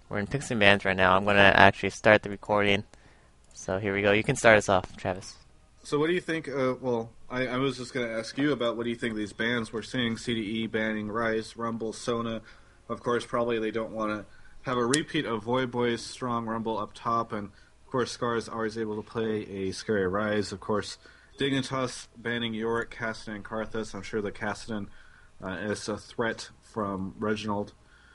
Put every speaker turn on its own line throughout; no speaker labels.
We're in picks and bans right now. I'm gonna actually start the recording. So here we go. You can start us off, Travis.
So what do you think? I was just going to ask you about what do you think of these bans? We're seeing CDE banning Rise, Rumble, Sona. Of course, probably they don't want to have a repeat of Void Boy's strong Rumble up top, and of course, Scar is always able to play a scary Rise. Of course, Digintas banning Yorick, Cassidy, and Karthus. I'm sure that Cassidy is a threat from Reginald.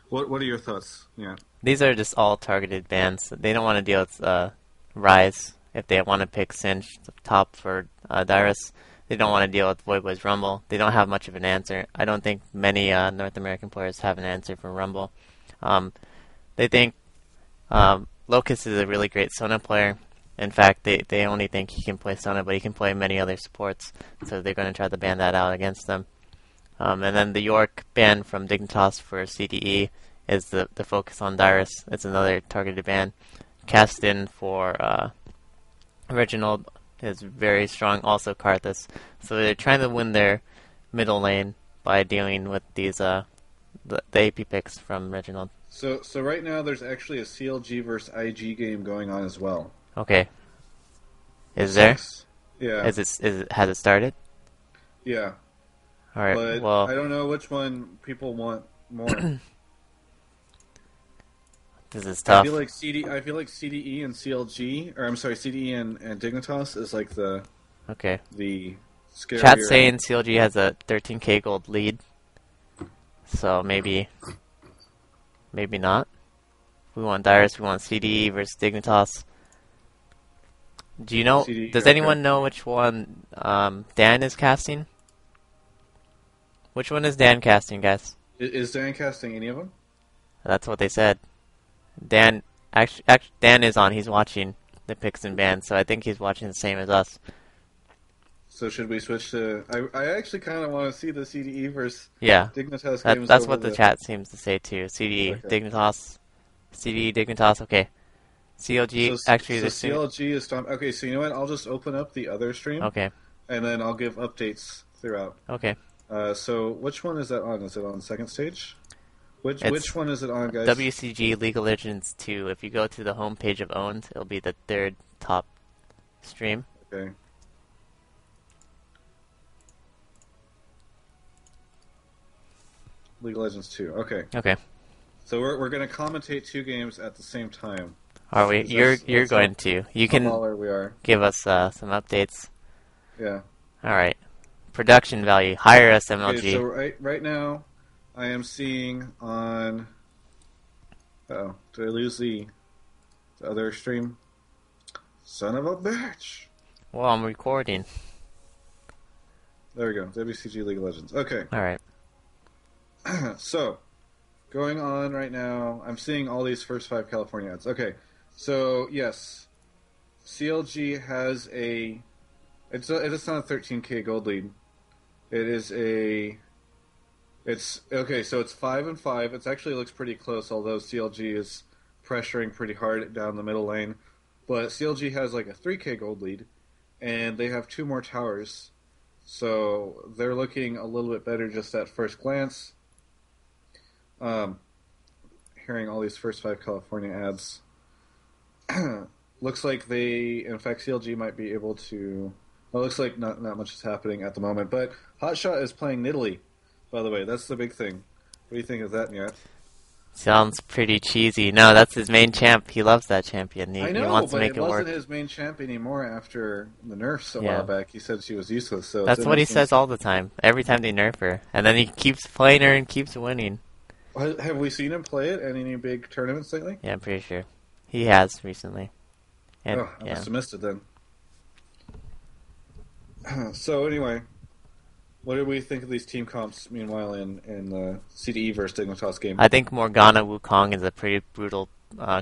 What are your thoughts? Yeah.
These are just all targeted bans. They don't want to deal with Rise if they want to pick Cinch top for Dyrus. They don't want to deal with Void Boy's Rumble. They don't have much of an answer. I don't think many North American players have an answer for Rumble. They think Locust is a really great Sona player. In fact, they only think he can play Sona, but he can play many other supports. So they're going to try to ban that out against them. And then the York ban from Dignitas for CDE is the focus on Dyrus. It's another targeted ban. Cast in for Reginald is very strong, also Karthus. So they're trying to win their middle lane by dealing with these the AP picks from Reginald.
So right now there's actually a CLG versus IG game going on as well.
Okay. Is there?
Yeah.
Has it started?
Yeah.
All right.
But
well,
I don't know which one people want more.
This is tough.
I feel like CDE and CLG, or I'm sorry, CDE and Dignitas is like the scarier.
Chat's saying CLG has a 13k gold lead, so maybe not. We want Dyrus. We want CDE versus Dignitas. Do you know?
CDE,
does anyone know which one Dan is casting? Which one is Dan casting, guys?
Is Dan casting any of them?
That's what they said. Dan Dan is on. He's watching the picks and bans, so I think he's watching the same as us.
So should we switch to? I actually kind of want to see the CDE versus Dignitas games.
That's what the chat seems to say too. CDE Dignitas, CDE Dignitas. Okay, CLG actually the
CLG is okay. So you know what? I'll just open up the other stream.
Okay.
And then I'll give updates throughout.
Okay.
So which one is that on? Is it on second stage? Which one is it on, guys?
WCG League of Legends 2. If you go to the homepage of Owned, it'll be the third top stream.
Okay. League of Legends 2. Okay.
Okay.
So we're going to commentate two games at the same time.
Are we? You're going to. You can
we are.
Give us some updates.
Yeah.
All right. Production value. Hire us, MLG.
Okay, so right now, I am seeing on. Oh, did I lose the other stream? Son of a bitch!
Well, I'm recording.
There we go. WCG League of Legends. Okay.
All right.
So, going on right now, I'm seeing all these first 5 California ads. Okay. So, yes. CLG has a. It's not a 13k gold lead. It is a. It's okay, so it's 5-5. It actually looks pretty close, although CLG is pressuring pretty hard down the middle lane. But CLG has like a 3k gold lead, and they have 2 more towers, so they're looking a little bit better just at first glance. Hearing all these first 5 California ads, looks like in fact, CLG might be able to. Well, it looks like not much is happening at the moment, but Hotshot is playing Nidalee. By the way, that's the big thing. What do you think of that, Nyat?
Sounds pretty cheesy. No, that's his main champ. He loves that champion.
I know,
he wants to make
it
work.
wasn't his main champ anymore after the nerfs a while back. He said she was useless. So
that's what he says all the time. Every time they nerf her. And then he keeps playing her and keeps winning.
Have we seen him play it at any big tournaments lately?
Yeah, I'm pretty sure. He has recently. And,
I must have missed it then. So anyway, what do we think of these team comps, meanwhile, in the CDE versus Dignitas game?
I think Morgana Wukong is a pretty brutal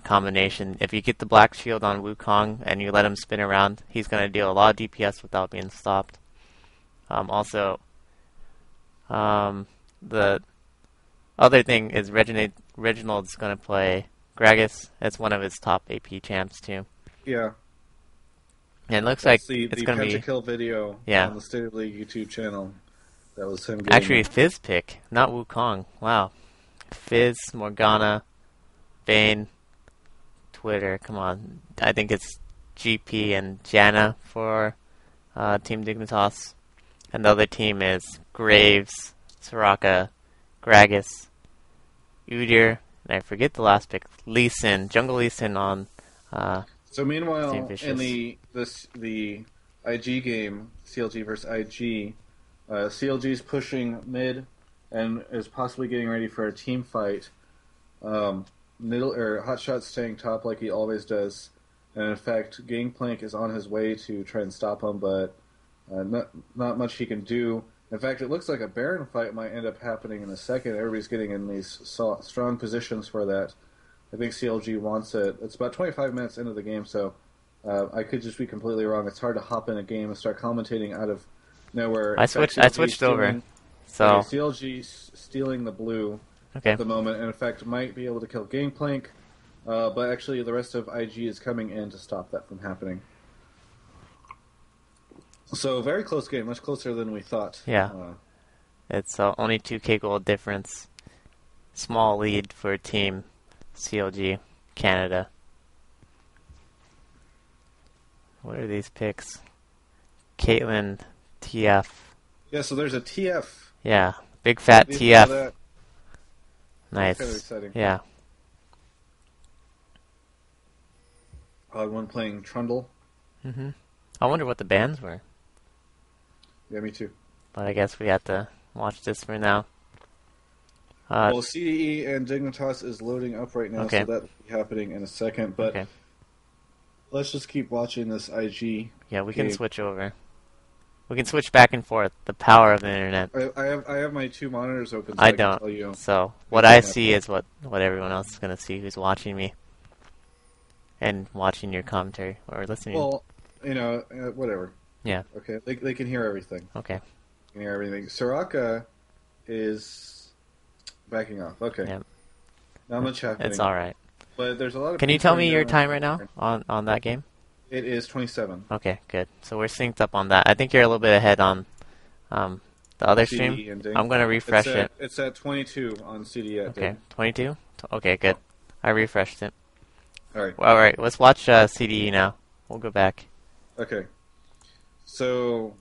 combination. If you get the Black Shield on Wukong and you let him spin around, he's going to deal a lot of DPS without being stopped. Also, the other thing is Reginald's going to play Gragas. It's one of his top AP champs, too.
Yeah.
And it looks like
it's
going to be...
the Pentakill video on the State of League YouTube channel. That was him getting...
Actually, Fizz pick, not Wukong. Wow. Fizz, Morgana, Vayne, Twitter. Come on. I think it's GP and Jana for Team Dignitas. And the other team is Graves, Soraka, Gragas, Udyr, and I forget the last pick, Lee Sin, Jungle Lee Sin on
So
Team
meanwhile,
Vicious.
in the IG game, CLG versus IG, CLG's pushing mid and is possibly getting ready for a team fight. Hotshot's staying top like he always does, and in fact, Gangplank is on his way to try and stop him, but not much he can do. In fact, it looks like a Baron fight might end up happening in a second. Everybody's getting in these strong positions for that. I think CLG wants it. It's about 25 minutes into the game, so I could just be completely wrong. It's hard to hop in a game and start commentating out of nowhere.
I switched over. So
CLG stealing the blue
okay.
at the moment, and in fact might be able to kill Gangplank, but actually the rest of IG is coming in to stop that from happening. So very close game, much closer than we thought.
Yeah, it's only 2K gold difference. Small lead for Team CLG Canada. What are these picks? Caitlyn TF.
Yeah, so there's a TF.
Yeah, big fat TF. Nice.
Kind of exciting.
Yeah.
One playing Trundle.
I wonder what the bans were.
Yeah, me too.
But I guess we have to watch this for now.
Well, CDE and Dignitas is loading up right now,
okay.
so that will be happening in a second. But
okay.
Let's just keep watching this IG.
Yeah, we can switch over. We can switch back and forth. The power of the internet.
I have my two monitors open. So
I
can
don't.
tell you
so what I see is what everyone else is gonna see who's watching me and watching your commentary or listening.
Well, whatever.
Yeah.
Okay. They can hear everything.
Okay.
They can hear everything. Soraka is backing off. Okay.
Yeah.
Not much happening.
It's all right.
But there's a lot of.
Can you tell me your time right now on that game?
It is 27.
Okay, good. So we're synced up on that. I think you're a little bit ahead on the other stream. I'm going to refresh it.
It's at 22 on CDE.
Okay, 22? Okay, good. I refreshed it.
All right.
Well, all right, let's watch CDE now. We'll go back.
Okay. So,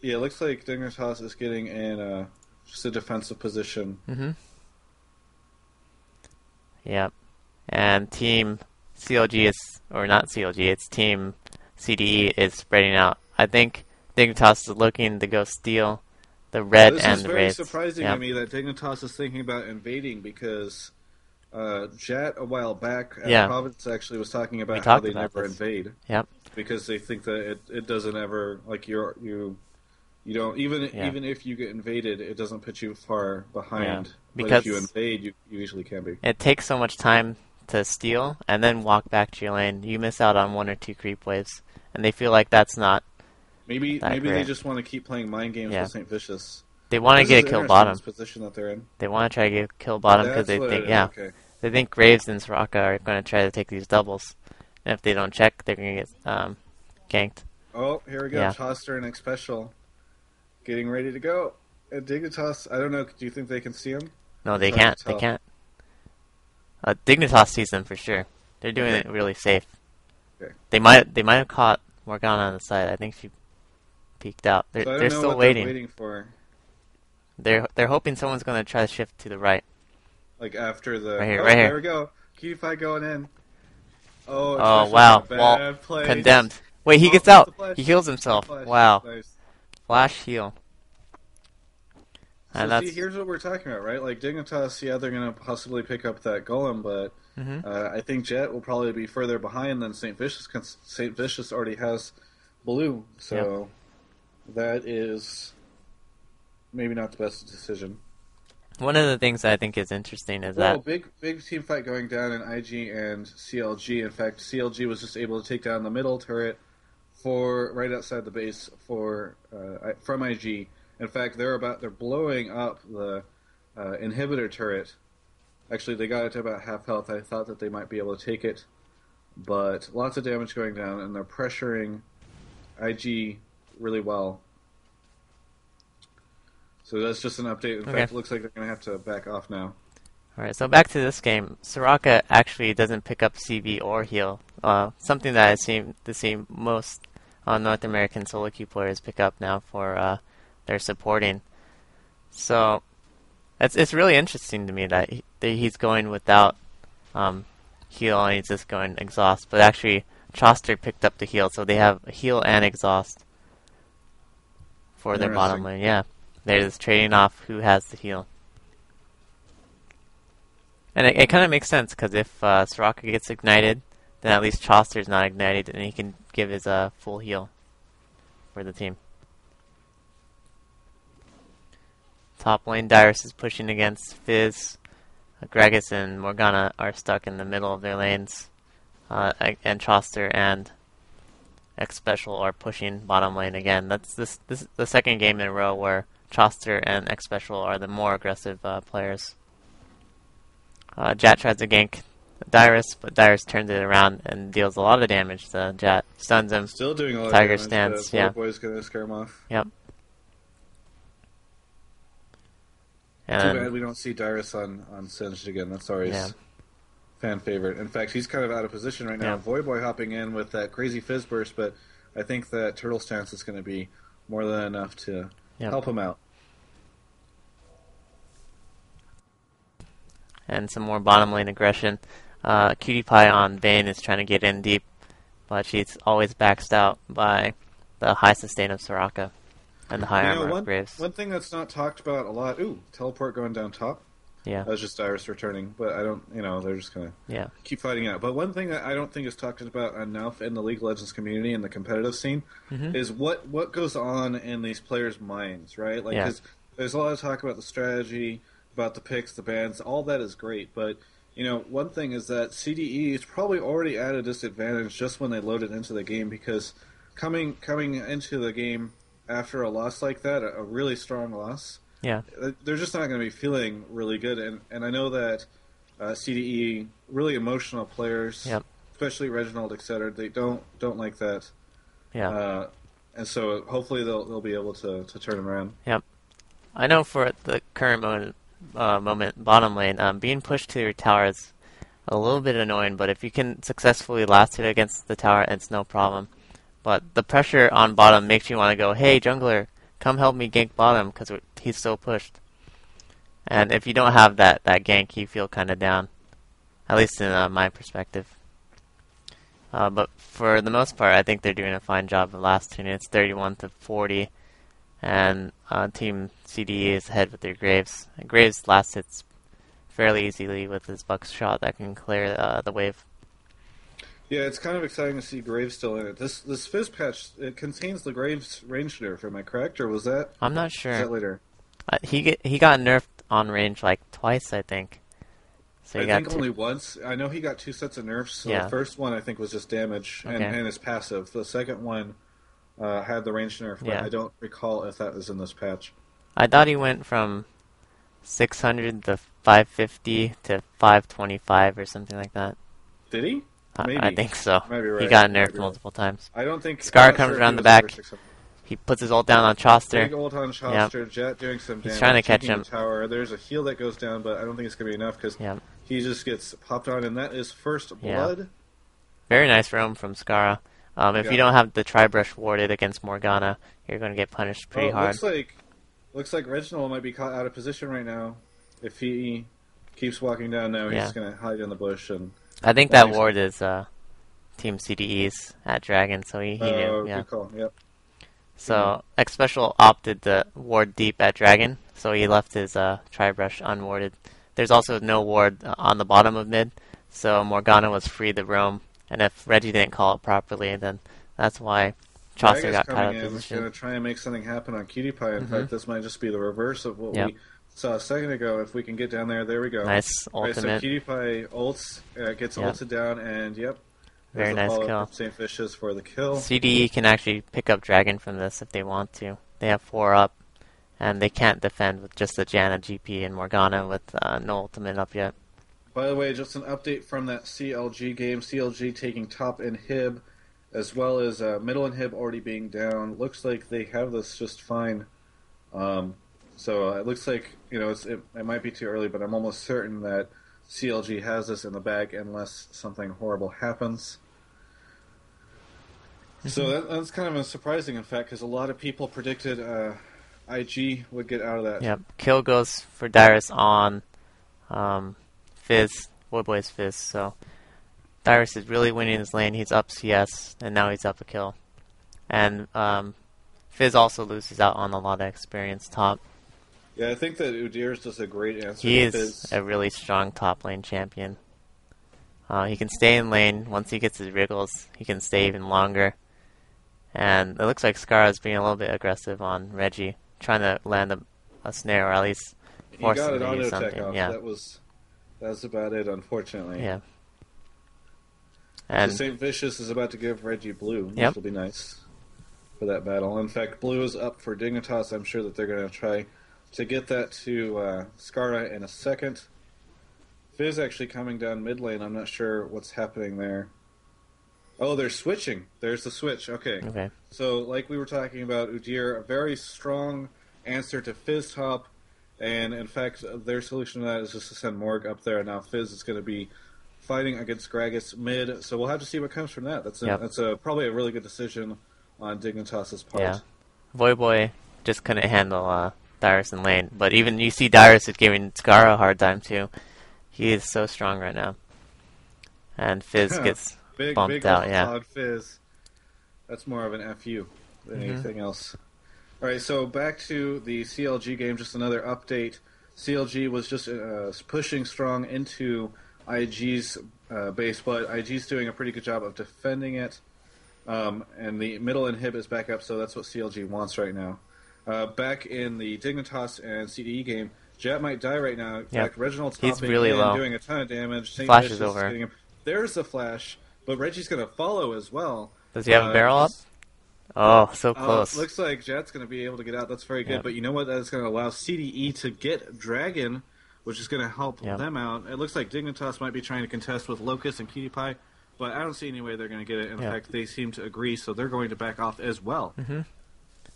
yeah, it looks like Dignitas is getting in just a defensive position.
Mm-hmm. Yep. And Team CLG is, or not CLG, it's Team CDE is spreading out. I think Dignitas is looking to go steal the red and the reds.
This is very surprising to me that Dignitas is thinking about invading because Jet a while back at Province actually was talking about how they never invade.
Yep.
Because they think that it doesn't ever, like you don't, even if you get invaded, it doesn't put you far behind.
Because
but if you invade, you usually can be.
It takes so much time to steal and then walk back to your lane. You miss out on one or two creep waves, and they feel like that's not.
Maybe they just want to keep playing mind games with St. Vicious.
They want to get a kill bottom.
Position that they're in.
They want to try to get a kill bottom because they think they think Graves and Soraka are going to try to take these doubles, and if they don't check, they're going to get ganked.
Oh, here we go.
Yeah.
Toster and X Special getting ready to go. At Dignitas, I don't know. Do you think they can see him?
No, they can't. They can't. Dignitas sees them for sure. They're doing it really safe.
Okay.
They might have caught Morgana on the side. I think she peeked out. They're still waiting.
They're waiting for.
They're hoping someone's going to try to shift to the right.
Like after the
right here.
There we go. Key fight going in.
Oh wow! Well, condemned. Wait, he gets out. He heals himself. Wow.
Nice.
Flash heal.
So see, here's what we're talking about, right? Like Dignitas, they're going to possibly pick up that golem, but I think Jet will probably be further behind than St. Vicious, because St. Vicious already has blue, so that is maybe not the best decision.
One of the things that I think is interesting is that
big team fight going down in IG and CLG. In fact, CLG was just able to take down the middle turret for right outside the base from IG. In fact, they're blowing up the inhibitor turret. Actually, they got it to about half health. I thought that they might be able to take it, but lots of damage going down, and they're pressuring IG really well. So that's just an update. In fact, it looks like they're going to have to back off now.
Alright, so back to this game. Soraka actually doesn't pick up CV or heal. Something that I seem to see most North American solo queue players pick up now for their supporting. So it's really interesting to me that he's going without heal and he's just going exhaust. But actually, Choster picked up the heal, so they have heal and exhaust for their bottom lane. Yeah, they're just trading off who has the heal. And it kind of makes sense, because if Soraka gets ignited, then at least Choster's not ignited, and he can give his full heal for the team. Top lane, Dyrus is pushing against Fizz. Gragas and Morgana are stuck in the middle of their lanes. And Choster and X Special are pushing bottom lane again. This is the second game in a row where Choster and X Special are the more aggressive players. Jat tries to gank Dyrus, but Dyrus turns it around and deals a lot of damage to Jat. Stuns him.
Still doing a lot
Tiger
of damage.
stance, yeah.
Boy's gonna scare him off.
Yep.
Too bad we don't see Dyrus on Singed again. That's always fan favorite. In fact, he's kind of out of position right now. Voyboy hopping in with that crazy fizz burst, but I think that turtle stance is going to be more than enough to help him out.
And some more bottom lane aggression. Cutie Pie on Vayne is trying to get in deep, but she's always baxed out by the high sustain of Soraka and the high armor of Graves.
One thing that's not talked about a lot. Ooh, teleport going down top.
Yeah.
That was just Dyrus returning, but I don't. They're just gonna keep fighting out. But one thing that I don't think is talked about enough in the League of Legends community and the competitive scene is what goes on in these players' minds, right? Like, 'cause there's a lot of talk about the strategy, about the picks, the bans, all that is great, but one thing is that CDE is probably already at a disadvantage just when they load it into the game, because coming into the game after a loss like that, a really strong loss, they're just not going to be feeling really good, and I know that CDE, really emotional players, especially Reginald, etc., they don't like that, and so hopefully they'll be able to turn them around.
Yep, I know for the current moment, bottom lane, being pushed to your tower is a little bit annoying, but if you can successfully last hit against the tower, it's no problem. But the pressure on bottom makes you want to go, hey jungler, come help me gank bottom, because he's so pushed. And if you don't have that gank, you feel kind of down, at least in my perspective. But for the most part, I think they're doing a fine job of last turn. It's 31-40. And Team CDE is ahead with their Graves. Graves last hits fairly easily with his buckshot that can clear the wave.
Yeah, it's kind of exciting to see Graves still in it. This Fizz patch, it contains the Graves range nerf, am I correct? Or was that?
I'm not sure.
Was that later?
He got nerfed on range like twice, I think. So
I think only once. I know he got 2 sets of nerfs. So the first one I think was just damage and his passive. The second one had the range nerf, but I don't recall if that was in this patch.
I thought he went from 600 to 550 to 525 or something like that.
Did he? Maybe.
I think so.
Might be right.
He got nerfed multiple times.
I don't think...
Scar comes around the back. He puts his ult down on Choster.
Big ult on Choster. Jet doing some damage.
He's trying to catch him.
The tower. There's a heal that goes down, but I don't think it's going to be enough because he just gets popped on, and that is first blood.
Very nice roam from Scara. If you don't have the Tri-Brush warded against Morgana, you're going to get punished pretty hard.
Looks like Reginald might be caught out of position right now. If he keeps walking down now, he's going to hide in the bush. And
I think that ward is Team CDE's at Dragon, so he knew.
Good call. Yep.
So X Special opted to ward deep at Dragon, so he left his Tri-Brush unwarded. There's also no ward on the bottom of mid, so Morgana was free to roam. And if Reggie didn't call it properly, then that's why Choster got caught out of position.
He's going to try and make something happen on Cutie Pie. In fact, this might just be the reverse of what we saw a second ago. If we can get down there we go.
Nice ultimate.
Right, so Cutie Pie ults, gets ulted down, and
very nice kill.
St. Fishes for the kill.
CDE can actually pick up Dragon from this if they want to. They have 4 up, and they can't defend with just the Janna, GP, and Morgana with no ultimate up yet.
By the way, just an update from that CLG game. CLG taking top inhib, as well as middle inhib already being down. Looks like they have this just fine. So it looks like it might be too early, but I'm almost certain that CLG has this in the bag unless something horrible happens. So that's kind of surprising, in fact, because a lot of people predicted IG would get out of that.
Yep. Kill goes for Dyrus on Fizz, Boy's Fizz. So Dyrus is really winning his lane. He's up CS, and now he's up a kill. And Fizz also loses out on a lot of experience top.
Yeah, I think that Udir's does a great answer.
He
to
is
Fizz.
a really strong top lane champion. He can stay in lane. Once he gets his wriggles, he can stay even longer. And it looks like Scarra's being a little bit aggressive on Reggie, trying to land a snare or at least force him to use something.
Off.
Yeah,
That's about it, unfortunately.
yeah.
And
And
St. Vicious is about to give Reggie blue, which
Yep.
will be nice for that battle. In fact, blue is up for Dignitas. I'm sure that they're going to try to get that to Scarra in a second. Fizz actually coming down mid lane. I'm not sure what's happening there. Oh, they're switching. There's the switch. Okay.
okay,
So, like we were talking about, Udyr, a very strong answer to Fizz top. And, in fact, their solution to that is just to send Morg up there. Now Fizz is going to be fighting against Gragas mid. So we'll have to see what comes from that. That's
Yep.
probably a really good decision on Dignitas' part.
yeah. Voyboy just couldn't handle Dyrus in lane, but even you see Dyrus is giving Scarra a hard time too. He is so strong right now, and Fizz gets
big
bumped out. Yeah,
on Fizz. That's more of an FU than anything else. All right, so back to the CLG game. Just another update. CLG was just pushing strong into IG's base, but IG's doing a pretty good job of defending it. And the middle inhib is back up, so that's what CLG wants right now. Back in the Dignitas and CDE game, Jet might die right now. In fact, Reginald's
He's
popping
really
in,
low.
doing a ton of damage. St.
Flash
Vicious
is over.
getting him. There's the flash, but Reggie's going to follow as well.
Does he have a barrel up? Oh, so close.
Looks like Jet's going to be able to get out. That's very good.
Yep.
But you know what? That's going to allow CDE to get Dragon, which is going to help them out. It looks like Dignitas might be trying to contest with Locust and Cutie Pie, but I don't see any way they're going to get it. In fact, they seem to agree, so they're going to back off as well.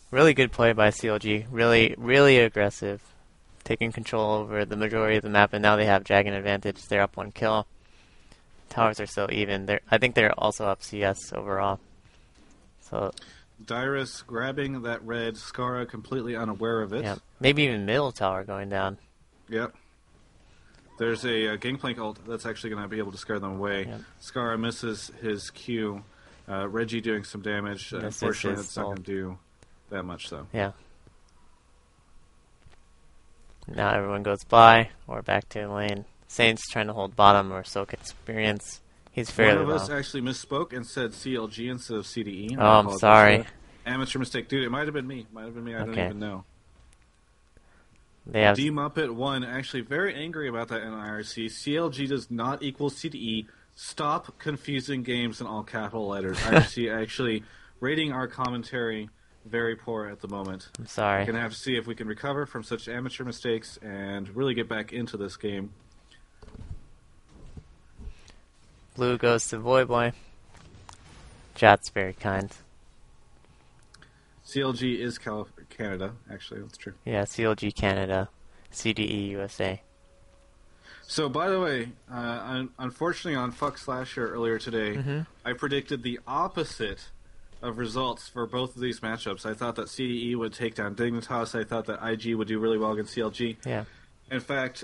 Really good play by CLG. Really, really aggressive. Taking control over the majority of the map, and now they have Dragon advantage. They're up 1 kill. Towers are so even. I think they're also up CS overall. So
Dyrus grabbing that red, Scarra completely unaware of it.
yeah, maybe even middle tower going down.
Yep. There's a Gangplank ult that's actually going to be able to scare them away.
Yep.
Scarra misses his Q. Reggie doing some damage.
Misses
Unfortunately,
his
that's not going
ult.
to do that much, though.
Yeah. Now everyone goes by. We're back to the lane. Saints trying to hold bottom or soak experience. He's fairly
One of
low.
us actually misspoke and said CLG instead of CDE.
Oh, I'm sorry.
Amateur mistake. Dude, it might have been me. I don't even know.
They have
D-Muppet1 actually very angry about that in IRC. CLG does not equal CDE. Stop confusing games in all capital letters. IRC actually rating our commentary very poor at the moment.
I'm sorry.
We're going to have to see if we can recover from such amateur mistakes and really get back into this game.
Blue goes to Voyboy. Jat's very kind.
CLG is Canada, actually. That's true.
Yeah, CLG Canada, CDE USA.
So, by the way, unfortunately on Fuck Slasher earlier today, I predicted the opposite of results for both of these matchups. I thought that CDE would take down Dignitas. I thought that IG would do really well against CLG.
Yeah.
In fact,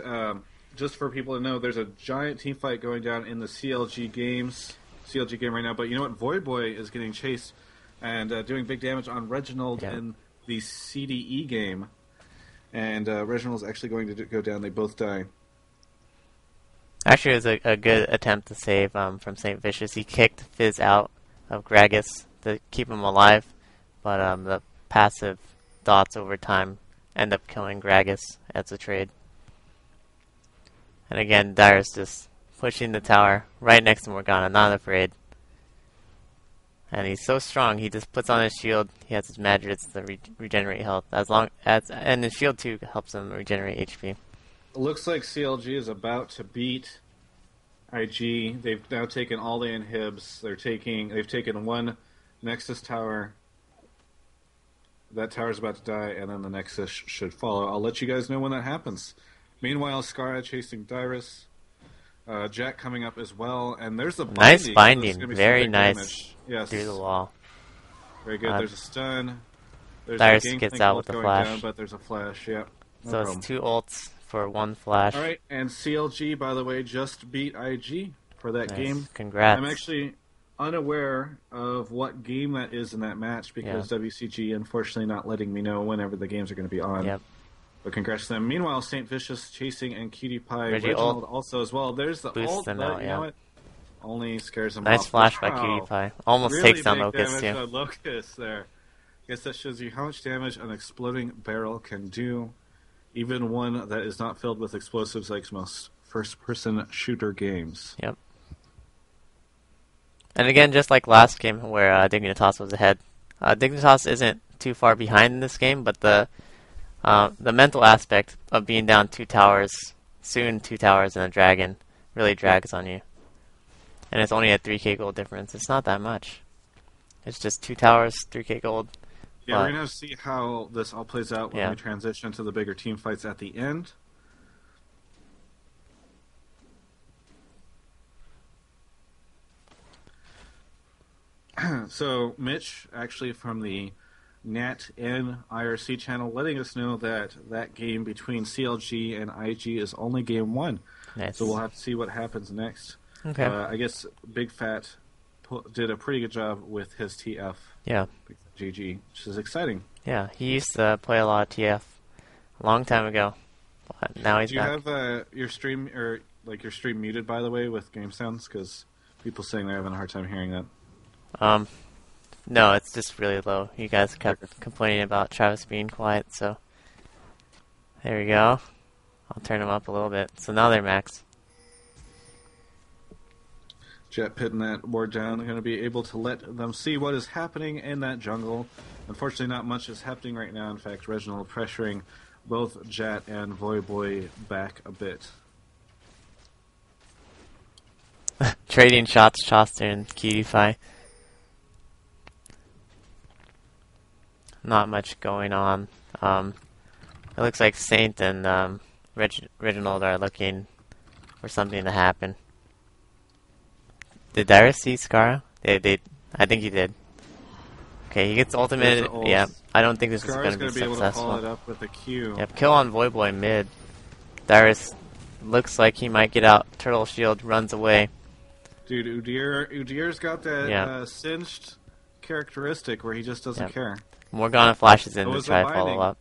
just for people to know, there's a giant team fight going down in the CLG game right now. But you know what? Voyboy is getting chased and doing big damage on Reginald in the CDE game. And Reginald's actually going to go down. They both die.
Actually, it was a good attempt to save from St. Vicious. He kicked Fizz out of Gragas to keep him alive, but the passive dots over time end up killing Gragas as a trade. And again, Dyrus just pushing the tower right next to Morgana, not afraid. And he's so strong, he just puts on his shield, he has his Madrits to regenerate health, and his shield too helps him regenerate HP.
It looks like CLG is about to beat IG. They've now taken all the inhibs. They've taken one Nexus tower. that tower's about to die, and then the Nexus should follow. I'll let you guys know when that happens. Meanwhile, Skara chasing Dyrus. Jack coming up as well, and there's the binding.
Nice binding,
So
very nice
damage. Yes,
through the wall.
very good. There's a stun. There's
Dyrus
a
gets out with the flash.
down, but there's a flash. Yep. No
So
problem.
it's 2 ults for 1 flash.
All right, and CLG, by the way, just beat IG for that
Nice.
game.
Congrats.
I'm actually unaware of what game that is in that match because WCG unfortunately not letting me know whenever the games are going to be on.
Yep.
But congrats to them. Meanwhile, Saint Vicious chasing and Cutie Pie
Reggie
Reginald
ult
also as well. There's the
boosts
ult,
them
but
out,
you know what? Only scares them
Nice
off.
flash by
Wow.
Cutie Pie. Almost
Really
takes down
big
Locust
damage
too.
on Locust there. I guess that shows you how much damage an exploding barrel can do, even one that is not filled with explosives like most first-person shooter games.
Yep. And again, just like last game where Dignitas was ahead, Dignitas isn't too far behind in this game, but the mental aspect of being down 2 towers, soon 2 towers and a dragon, really drags on you. And it's only a 3k gold difference. It's not that much. It's just 2 towers, 3k gold.
Yeah, we're going to see how this all plays out when we transition to the bigger team fights at the end. So, Mitch, actually from the Nat N IRC channel, letting us know that that game between CLG and IG is only game 1.
Nice.
So we'll have to see what happens next.
Okay.
I guess Big Fat did a pretty good job with his TF.
Yeah.
GG, which is exciting.
Yeah, he used to play a lot of TF a long time ago, but now he's back.
Do you have your stream or like your stream muted, by the way, with game sounds? Because people saying they're having a hard time hearing that.
No, it's just really low. You guys kept complaining about Travis being quiet, so there we go. I'll turn them up a little bit. So now they're max.
Jet pitting that ward down. They're going to be able to let them see what is happening in that jungle. Unfortunately, not much is happening right now. In fact, Reginald pressuring both Jet and Voyboy back a bit.
Trading shots, Choster and Cutie Pie. Not much going on. It looks like Saint and Reginald are looking for something to happen. Did Dyrus see Skara? I think he did. Okay, he gets ultimate. Yeah, I don't think this is going to be successful.
Able to follow it up with a Q.
Yep, kill on Voyboy mid. Dyrus looks like he might get out. Turtle shield runs away.
Dude, Udyr's got that singed characteristic where he just doesn't care.
Morgana flashes in to try to follow up.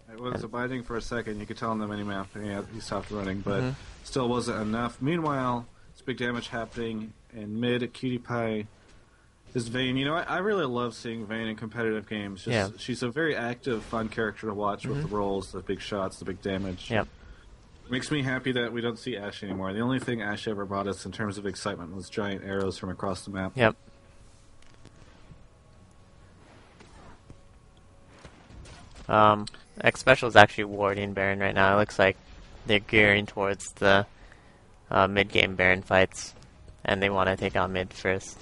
It was abiding for a second. You could tell on the minimap. Yeah, he stopped running, but still wasn't enough. Meanwhile, it's big damage happening in mid. Cutie Pie is Vayne. You know, I really love seeing Vayne in competitive games. She's a very active, fun character to watch with the rolls, the big shots, the big damage.
Yep.
Makes me happy that we don't see Ashe anymore. The only thing Ashe ever brought us in terms of excitement was giant arrows from across the map.
Yep. X Special is actually warding Baron right now. It looks like they're gearing towards the mid-game Baron fights, and they want to take out mid first.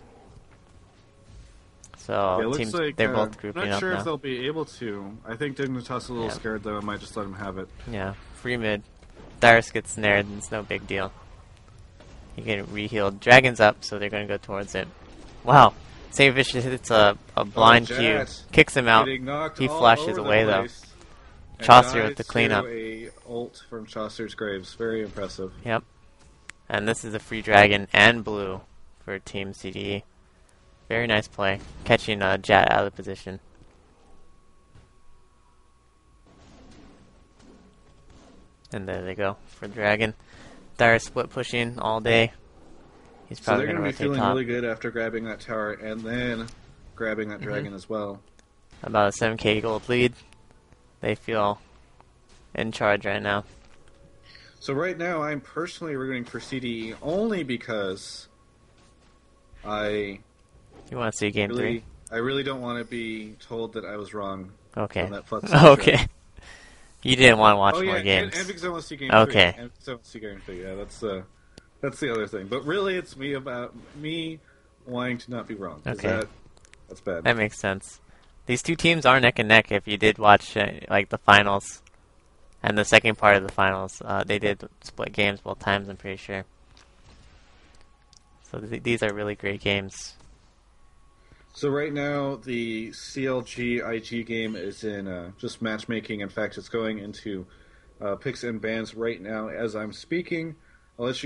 So
it looks like
they're both grouping up now.
I'm not sure if they'll be able to. I think Dignitas a little scared though. I might just let him have it.
Yeah, free mid. Dyrus gets snared, and it's no big deal. He get re-healed. Dragon's up, so they're going to go towards it. Wow. Saint Vicious hits a blind Q, kicks him out. He flashes away though. Chaucer with the cleanup.
A ult from Chaucer's graves. Very impressive.
Yep. And this is a free dragon and blue for Team CDE. Very nice play, catching Jet out of position. And there they go for Dragon. Dyrus split pushing all day. He's probably
going to
be
feeling
top.
really good after grabbing that tower and then grabbing that dragon as well.
About a 7k gold lead. They feel in charge right now.
So right now I'm personally rooting for CDE only because
You want to see game 3?
I really don't want to be told that I was wrong.
Okay.
On that Flux
okay. You didn't want to watch more games.
And because I want to see game 3.
Okay.
And because I want to see game 3. Yeah, that's the other thing. But really, it's me wanting to not be wrong.
Okay.
That's bad.
That makes sense. These two teams are neck and neck. If you did watch like the finals and the second part of the finals, they did split games both times, I'm pretty sure. So these are really great games.
So right now, the CLG IG game is in just matchmaking. In fact, it's going into picks and bans right now as I'm speaking. I'll give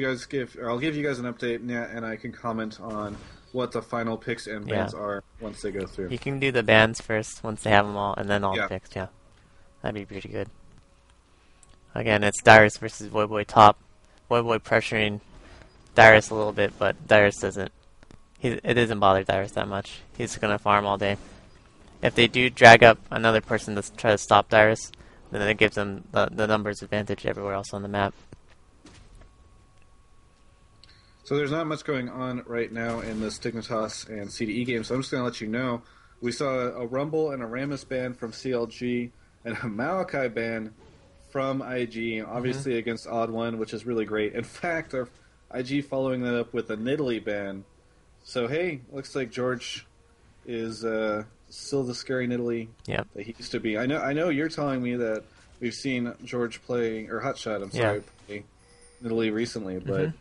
you guys an update, Nat, and I can comment on what the final picks and bans are once they go through.
You can do the bans first once they have them all, and then all the
Yeah.
picks. Yeah, that'd be pretty good. Again, it's Dyrus versus Voyboy top. Voyboy pressuring Dyrus a little bit, but Dyrus doesn't. It doesn't bother Dyrus that much. He's gonna farm all day. If they do drag up another person to try to stop Dyrus, then it gives them the numbers advantage everywhere else on the map.
So there's not much going on right now in this Dignitas and CDE game, so I'm just going to let you know. We saw a Rumble and a Rammus ban from CLG and a Maokai ban from IG, obviously against Odd One, which is really great. In fact, our IG following that up with a Nidalee ban. So hey, looks like George is still the scary Nidalee that he used to be. I know you're telling me that we've seen George play, or Hotshot, play Nidalee recently, but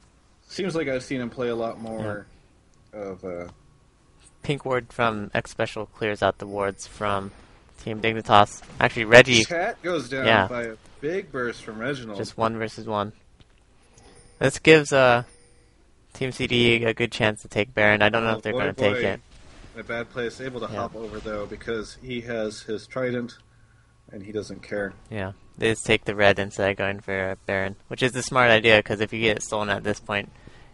seems like I've seen him play a lot more of...
Pink Ward from X Special clears out the wards from Team Dignitas. Actually, Reggie...
Chat goes down by a big burst from Reginald.
Just 1 versus 1. This gives Team CDE a good chance to take Baron. I don't know if they're going to take it.
A bad place, able to hop over, though, because he has his Trident, and he doesn't care.
Yeah. They just take the red instead of going for a Baron, which is the smart idea, because if you get it stolen at this point,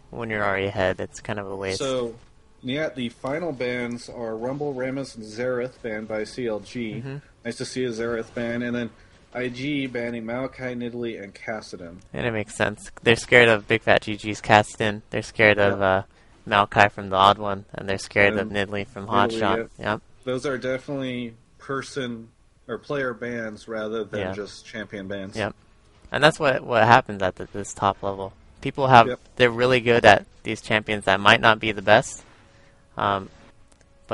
when you're already ahead, it's kind of a waste.
So, the final bans are Rumble, Rammus, and Xerath banned by CLG. Nice to see a Xerath ban. And then IG banning Maokai, Nidalee, and Kassadin.
And it makes sense. They're scared of Big Fat GG's Kassadin. They're scared of Maokai from the Odd One, and they're scared of Nidalee from Hotshot. Yep.
Those are definitely person or player bans rather than just champion bans.
Yep. And that's what happens at this top level. People have they're really good at these champions that might not be the best, but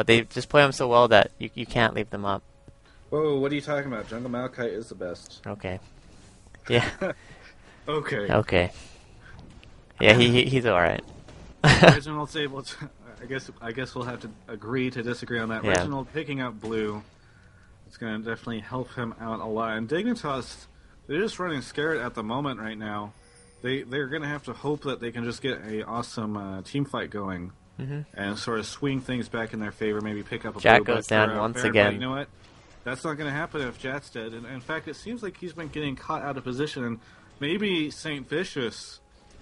they just play them so well that you can't leave them up.
Whoa, what are you talking about? Jungle Maokai is the best.
Okay. Yeah.
Okay.
Okay. Yeah, he's all right.
Reginald's able to. I guess we'll have to agree to disagree on that.
Yeah.
Reginald picking up blue. It's going to definitely help him out a lot. And Dignitas, they're just running scared at the moment right now. They're going to have to hope that they can just get a awesome team fight going and sort of swing things back in their favor. Maybe pick up a
Jack
blue
goes down once
Baron,
again.
But you know what? That's not going to happen if Jat's dead. And in fact, it seems like he's been getting caught out of position. And maybe St. Vicious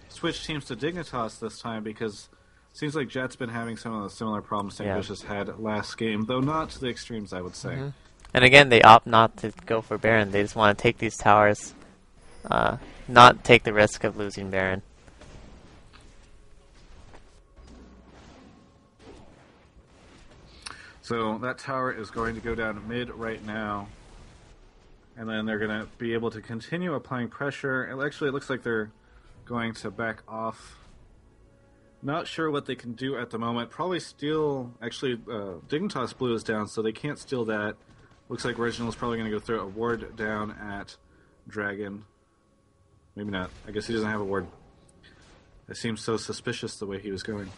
switched teams to Dignitas this time because it seems like Jat's been having some of the similar problems St. Vicious had last game, though not to the extremes, I would say.
And again, they opt not to go for Baron. They just want to take these towers, not take the risk of losing Baron.
So that tower is going to go down mid right now. And then they're going to be able to continue applying pressure. Actually, it looks like they're going to back off. Not sure what they can do at the moment. Probably steal... Actually, Dignitas Blue is down, so they can't steal that. Looks like Reginald's probably going to go throw a ward down at Dragon. Maybe not. I guess he doesn't have a ward. It seems so suspicious the way he was going.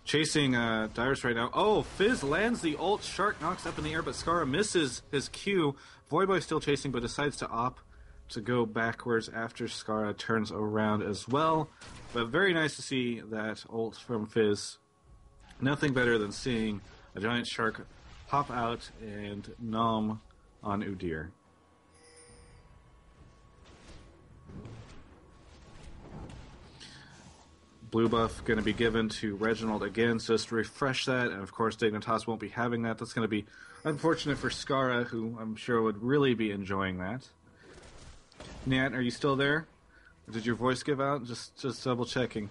Chasing Dyrus right now. Oh, Fizz lands the ult. Shark knocks up in the air, but Skara misses his Q. Voyboy still chasing, but decides to opt to go backwards after Skara turns around as well. But very nice to see that ult from Fizz. Nothing better than seeing a giant shark pop out and nom on Udyr. Blue buff going to be given to Reginald again, so just to refresh that, and of course Dignitas won't be having that. That's going to be unfortunate for Skara, who I'm sure would really be enjoying that. Nat, are you still there? Or did your voice give out? Just double checking.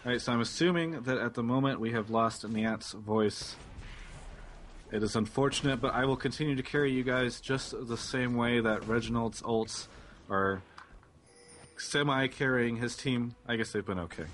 Alright, so I'm assuming that at the moment we have lost Nat's voice. It is unfortunate, but I will continue to carry you guys just the same way that Reginald's ults are semi-carrying his team. I guess they've been okay.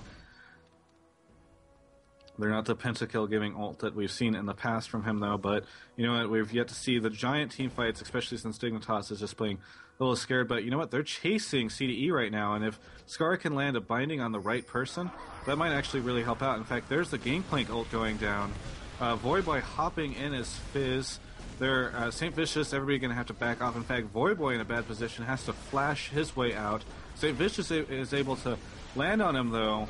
They're not the pentakill giving ult that we've seen in the past from him, though. But you know what? We've yet to see the giant team fights, especially since Dignitas is just playing a little scared. But you know what? They're chasing CDE right now, and if Scar can land a binding on the right person, that might actually really help out. In fact, there's the Gangplank ult going down. Voidboy hopping in as Fizz. They're St. Vicious, everybody going to have to back off. In fact, Voidboy in a bad position has to flash his way out. St. Vicious is able to land on him, though.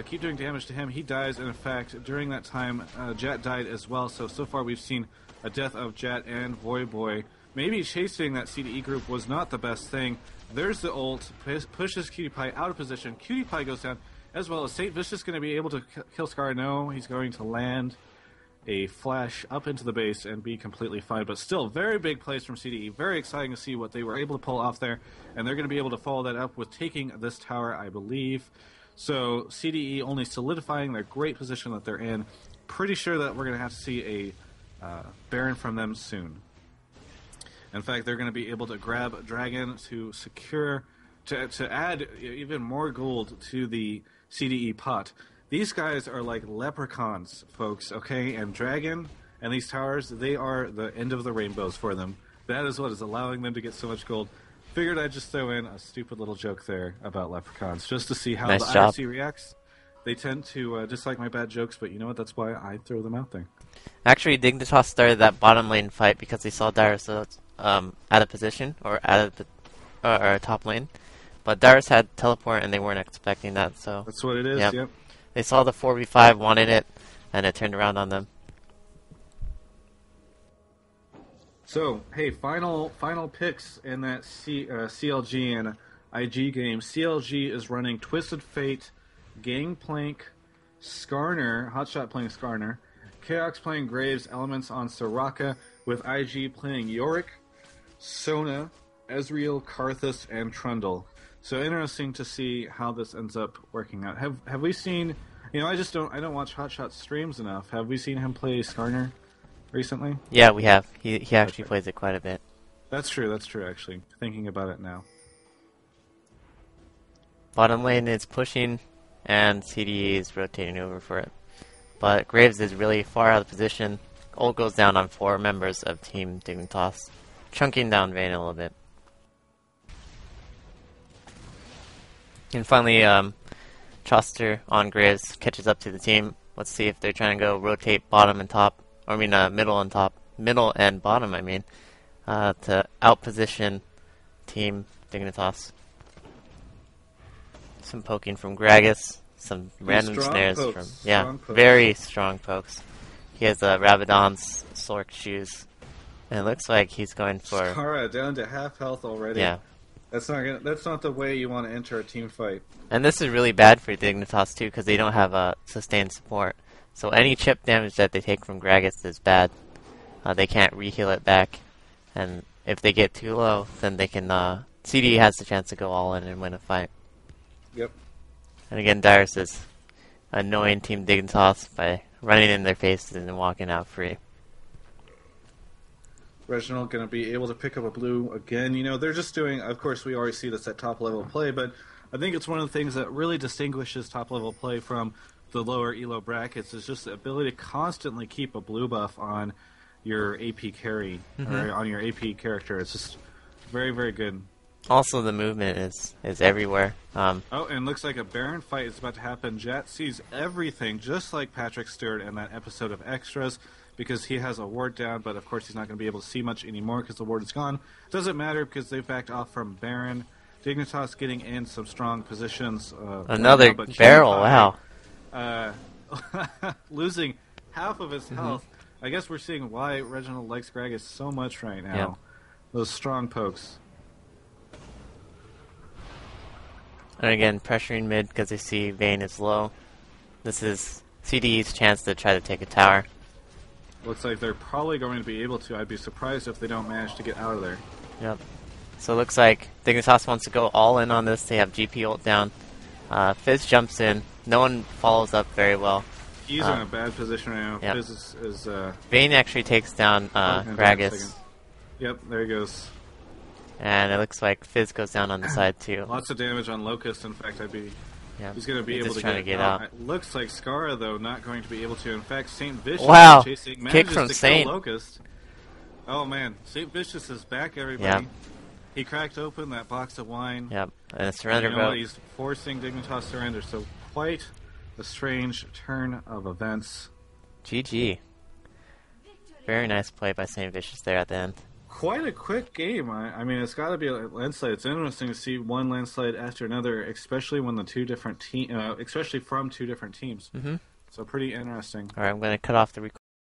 Keep doing damage to him. He dies, and in fact, during that time, Jat died as well. So far we've seen a death of Jat and Voidboy. Maybe chasing that CDE group was not the best thing. There's the ult, pushes Cutie Pie out of position. Cutie Pie goes down, as well as St. Vicious going to be able to kill Scar. No, he's going to land a flash up into the base and be completely fine. But still, very big plays from CDE. Very exciting to see what they were able to pull off there. And they're going to be able to follow that up with taking this tower, I believe. So CDE only solidifying their great position that they're in. Pretty sure that we're going to have to see a Baron from them soon. In fact, they're going to be able to grab Dragon to secure, to add even more gold to the CDE pot. These guys are like leprechauns, folks, okay? And Dragon and these towers, they are the end of the rainbows for them. That is what is allowing them to get so much gold. Figured I'd just throw in a stupid little joke there about leprechauns, just to see how
nice
the
job.
IRC reacts. They tend to dislike my bad jokes, but you know what? That's why I throw them out there.
Actually, Dignitas started that bottom lane fight because they saw Dyrus out of position, or out of the top lane. But Dyrus had teleport, and they weren't expecting that, so...
That's what it is, yep.
They saw the 4v5, wanted it, and it turned around on them.
So, hey, final picks in that CLG and IG game. CLG is running Twisted Fate, Gangplank, Skarner, Hotshot playing Skarner, Chaos playing Graves, Elements on Soraka, with IG playing Yorick, Sona, Ezreal, Karthus, and Trundle. So interesting to see how this ends up working out. Have we seen? You know, I don't watch Hotshot streams enough. Have we seen him play Skarner recently?
Yeah, we have. He actually plays it quite a bit.
That's true. Actually, thinking about it now.
Bottom lane is pushing, and CDE is rotating over for it. But Graves is really far out of position. Ult goes down on 4 members of Team Dignitas, chunking down Vayne a little bit. And finally, Choster on Graves catches up to the team. Let's see if they're trying to go rotate bottom and top, or I mean middle and top, middle and bottom. I mean, to outposition Team Dignitas. Some poking from Gragas, some random snares
pokes.
from very strong pokes. He has Rabadon's Sork shoes, and it looks like he's going for
Skara down to half health already.
Yeah.
That's not the way you want to enter a team fight.
And this is really bad for Dignitas too, because they don't have sustained support. So any chip damage that they take from Gragas is bad. They can't re-heal it back, and if they get too low, then they can. CDE has the chance to go all in and win a fight.
Yep.
And again, Dyrus is annoying Team Dignitas by running in their faces and walking out free.
Reginald going to be able to pick up a blue again. You know, they're just doing, of course, we always see this at top-level play, but I think it's one of the things that really distinguishes top-level play from the lower elo brackets is just the ability to constantly keep a blue buff on your AP carry, or on your AP character. It's just very, very good.
Also, the movement is everywhere.
Oh, and looks like a Baron fight is about to happen. Jet sees everything, just like Patrick Stewart in that episode of Extras, because he has a ward down, but of course he's not going to be able to see much anymore because the ward is gone. Doesn't matter because they've backed off from Baron. Dignitas getting in some strong positions.
Another
right now,
barrel, wow.
Losing half of his health. I guess we're seeing why Reginald likes Gragas so much right now.
Yep.
Those strong pokes.
And again, pressuring mid because they see Vayne is low. This is CDE's chance to try to take a tower.
Looks like they're probably going to be able to. I'd be surprised if they don't manage to get out of there.
Yep. So it looks like Dignitas wants to go all in on this. They have GP ult down. Fizz jumps in. No one follows up very well.
He's in a bad position right now.
Yep.
Fizz is
Vayne actually takes down Gragas.
Yep, there he goes.
And it looks like Fizz goes down on the side too.
Lots of damage on Locust. In fact, I'd be
Yeah.
He's going to be
He's
able
just
to
trying
get
to get
out.
out.
It looks like Scara, though, not going to be able to. In fact, St. Vicious
Wow.
chasing,
Kick
manages
from
to
Saint.
kill Locust. Oh, man. St. Vicious is back, everybody.
Yeah.
He cracked open that box of wine.
Yep. And a surrender
You know what?
vote.
He's forcing Dignita's surrender. So quite a strange turn of events.
GG. Very nice play by St. Vicious there at the end.
Quite a quick game. I mean, it's got to be a landslide. It's interesting to see one landslide after another, especially when the two different especially from two different teams.
Mm-hmm.
So pretty interesting.
All right, I'm going to cut off the recording.